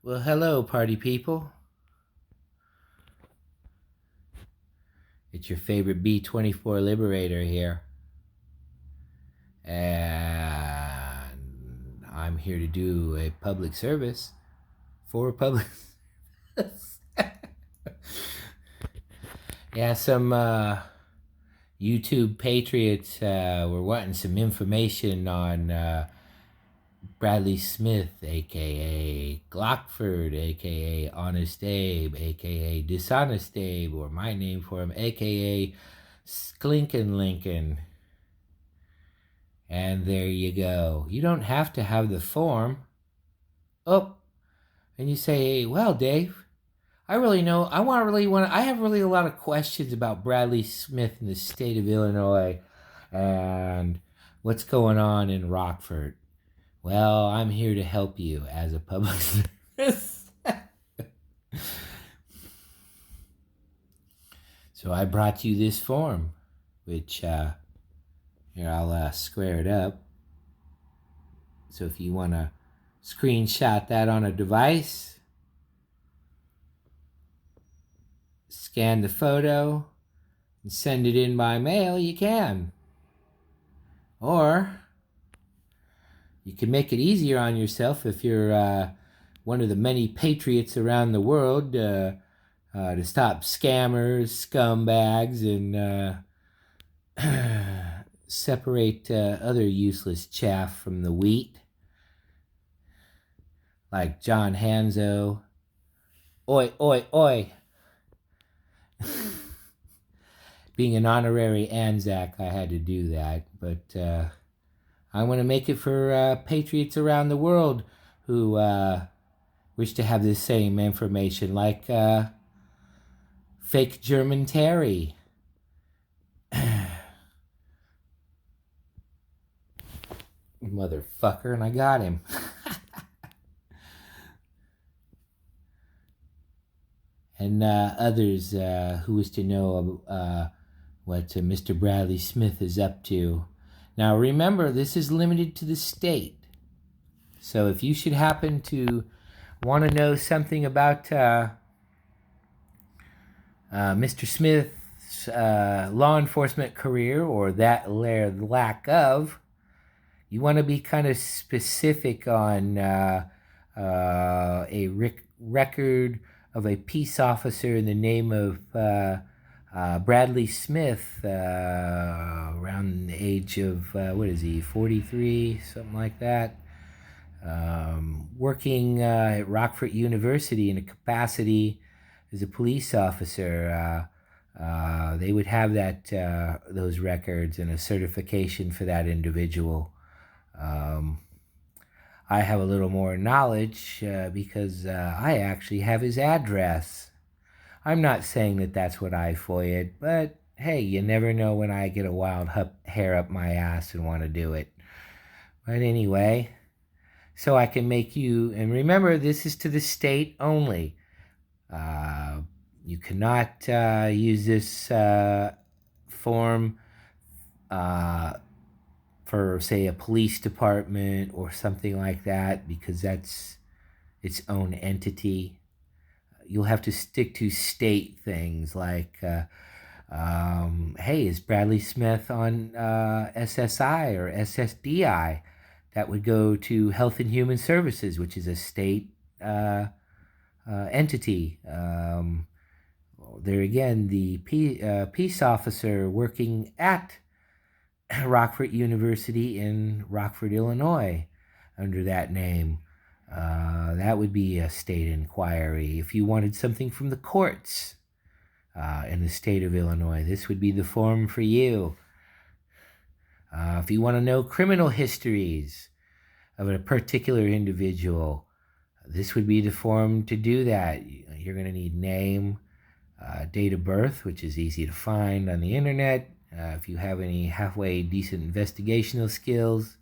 Well, hello, party people. It's your favorite B-24 Liberator here. And I'm here to do a public service for public. Yeah, some YouTube patriots were wanting some information on Bradley Smith, aka Glockford, aka Honest Abe, aka Dishonest Abe, or my name for him, aka Sklinkin Lincoln. And there you go. You don't have to have the form. Oh, and you say, well, Dave, I really know, I have really a lot of questions about Bradley Smith in the state of Illinois and what's going on in Rockford. Well, I'm here to help you as a public service. So I brought you this form, which, here, I'll square it up. So if you want to screenshot that on a device, scan the photo, and send it in by mail, you can. Or you can make it easier on yourself if you're one of the many patriots around the world to stop scammers, scumbags, and separate other useless chaff from the wheat, like John Hanzo. Oi, oi, oi. Being an honorary Anzac, I had to do that, but I want to make it for patriots around the world who wish to have the same information, like fake German Terry. Motherfucker, and I got him. And others who wish to know what Mr. Bradley Smith is up to. Now remember, this is limited to the state. So if you should happen to want to know something about Mr. Smith's law enforcement career, or that lack of, you want to be kind of specific on a record of a peace officer in the name of Bradley Smith, around the age of, 43, something like that, working at Rockford University in a capacity as a police officer. They would have those records and a certification for that individual. I have a little more knowledge because I actually have his address. I'm not saying that that's what I FOIA'd, but hey, you never know when I get a wild hair up my ass and want to do it. But anyway, so I can make you, and remember, this is to the state only. You cannot use this form for, say, a police department or something like that, because that's its own entity. You'll have to stick to state things like, hey, is Bradley Smith on SSI or SSDI? That would go to Health and Human Services, which is a state entity. There again, the peace officer working at Rockford University in Rockford, Illinois, under that name. That would be a state inquiry. If you wanted something from the courts in the state of Illinois, this would be the form for you. If you want to know criminal histories of a particular individual, this would be the form to do that. You're going to need name, date of birth, which is easy to find on the internet. If you have any halfway decent investigational skills,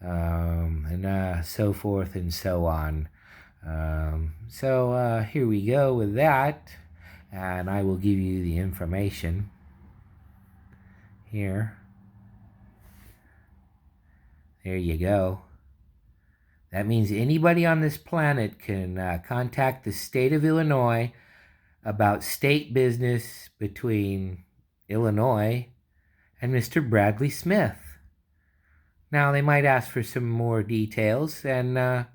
and so forth and so on. So here we go with that, and I will give you the information here. There you go. That means anybody on this planet can contact the state of Illinois about state business between Illinois and Mr. Bradley Smith. Now, they might ask for some more details, and the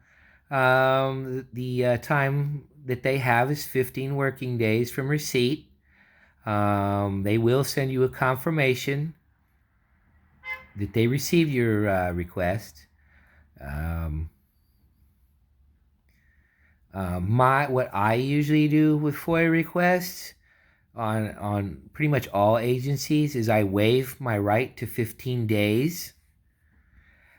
time that they have is 15 working days from receipt. They will send you a confirmation that they received your request. What I usually do with FOIA requests on pretty much all agencies is I waive my right to 15 days,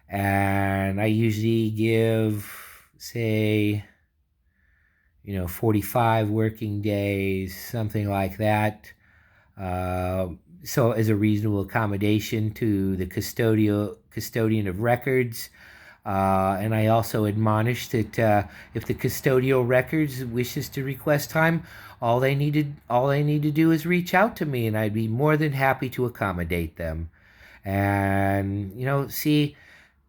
and I usually give, say, 45 working days, something like that. So as a reasonable accommodation to the custodian of records. And I also admonish that if the custodial records wishes to request time, all they need to do is reach out to me, and I'd be more than happy to accommodate them. And see,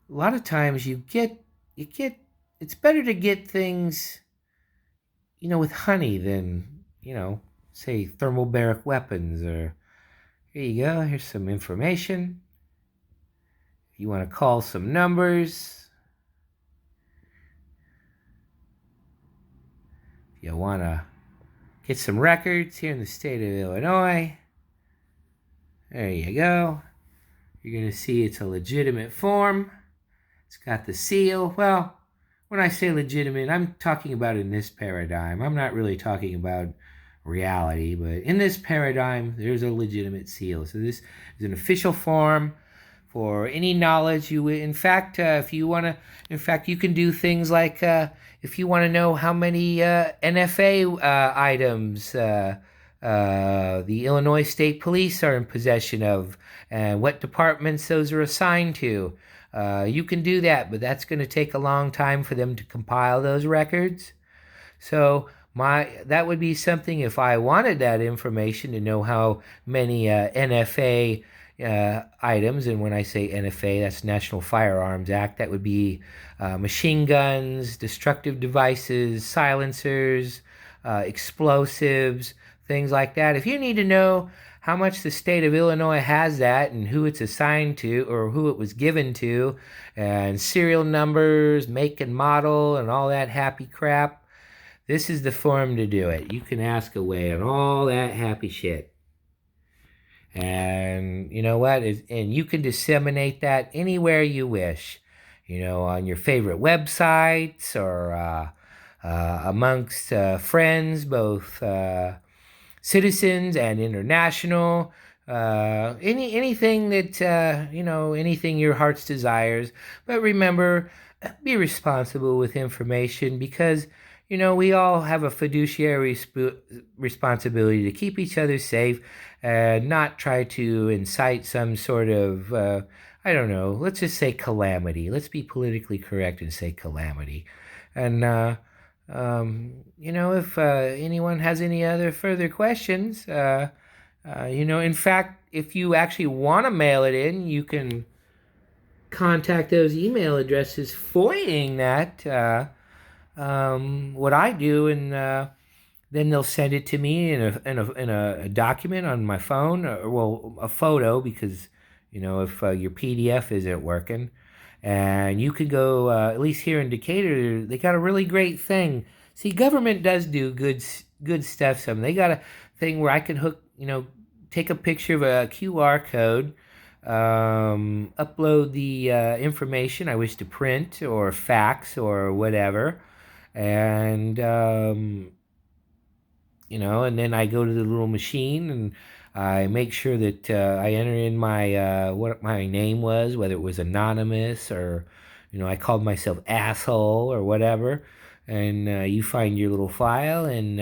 a lot of times you get it's better to get things with honey than say thermobaric weapons. Or here you go, here's some information. If you want to call some numbers, if you want to get some records here in the state of Illinois, there you go. You're going to see it's a legitimate form. It's got the seal. Well, when I say legitimate, I'm talking about in this paradigm. I'm not really talking about reality, but in this paradigm, there's a legitimate seal. So this is an official form for any knowledge you. In fact, if you want to, you can do things like if you want to know how many NFA items the Illinois State Police are in possession of, and what departments those are assigned to. You can do that, but that's going to take a long time for them to compile those records. So that would be something if I wanted that information to know how many NFA items, and when I say NFA, that's National Firearms Act. That would be machine guns, destructive devices, silencers, explosives, things like that. If you need to know how much the state of Illinois has that and who it's assigned to or who it was given to, and serial numbers, make and model, and all that happy crap, this is the form to do it. You can ask away on all that happy shit. And you know what? And you can disseminate that anywhere you wish. On your favorite websites or amongst friends, both citizens and international, anything that anything your heart's desires. But remember, be responsible with information, because we all have a fiduciary responsibility to keep each other safe and not try to incite some sort of let's just say calamity. Let's be politically correct and say calamity. And if anyone has any other further questions, in fact, if you actually want to mail it in, you can contact those email addresses FOIAing that, what I do, and then they'll send it to me in a document on my phone, or a photo, because if your PDF isn't working. And you could go, at least here in Decatur, they got a really great thing. See, government does do good stuff. They got a thing where I can take a picture of a QR code, upload the information I wish to print or fax or whatever, and and then I go to the little machine and I make sure that I enter in my what my name was, whether it was anonymous or, I called myself asshole or whatever. And you find your little file, and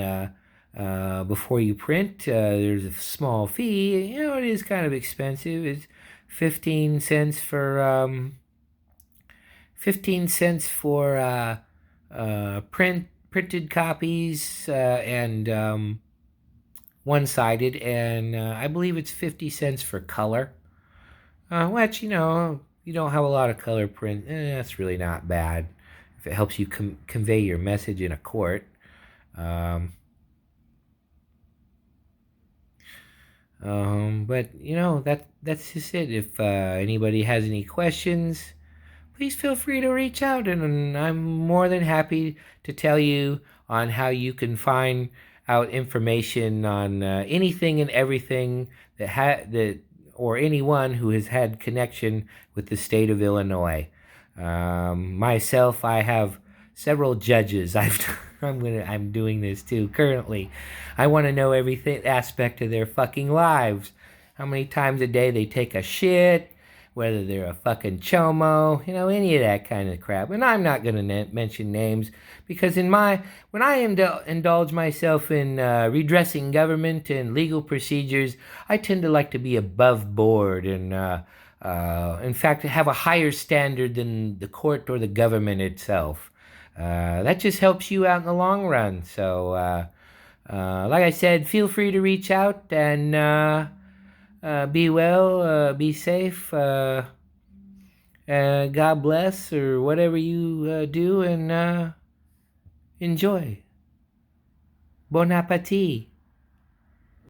before you print, there's a small fee. It is kind of expensive. It's 15 cents for 15 cents for printed copies and one-sided, and I believe it's 50 cents for color, which, you don't have a lot of color print. That's really not bad. if it helps you convey your message in a court. But that's just it. If anybody has any questions, please feel free to reach out, and I'm more than happy to tell you on how you can find out information on anything and everything that or anyone who has had connection with the state of Illinois. Myself, I have several judges. I'm doing this too currently. I want to know everything aspect of their fucking lives. How many times a day they take a shit, whether they're a fucking chomo, any of that kind of crap. And I'm not going to mention names because when I indulge myself in redressing government and legal procedures, I tend to like to be above board and, in fact, have a higher standard than the court or the government itself. That just helps you out in the long run. So, like I said, feel free to reach out and be well, be safe, God bless, or whatever you do, and enjoy. Bon appetit.